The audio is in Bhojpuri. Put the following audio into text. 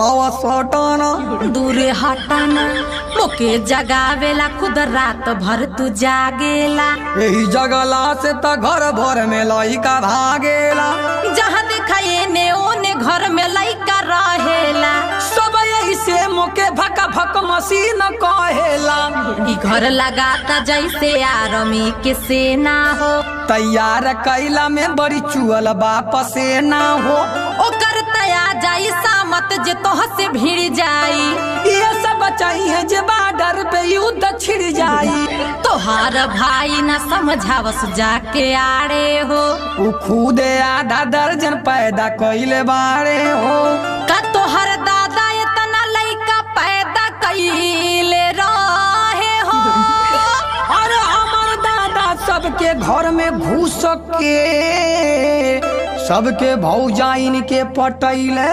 सटाना दूरे हटाना मोके जगावेला खुद रात भर तू जागेला। यही जगला से त घर भर में लइका भागेला। जहाँ दिखाए ने ओने घर में लइका रहेला। सब यही से मोके भका भक मशीन कहेला। ई घर लगाता जैसे आर्मी के सेना हो। तैयार कैला में बड़ी चुअल वापस ना हो। ओकर तया जाई सामत जे तोह से भिड़ जाई। ये सब चाहिए जे बॉर्डर पे युद्ध छिड़ जाई। तोहार भाई न समझावस जाके आड़े हो। उ खुदे आधा दर्जन पैदा कइले बारे हो। का तोहर दादा इतना लइका पैदा कइले रहे हो। अरे हमार दादा सबके घर में घुस के सबके भौजाइन के पटैले।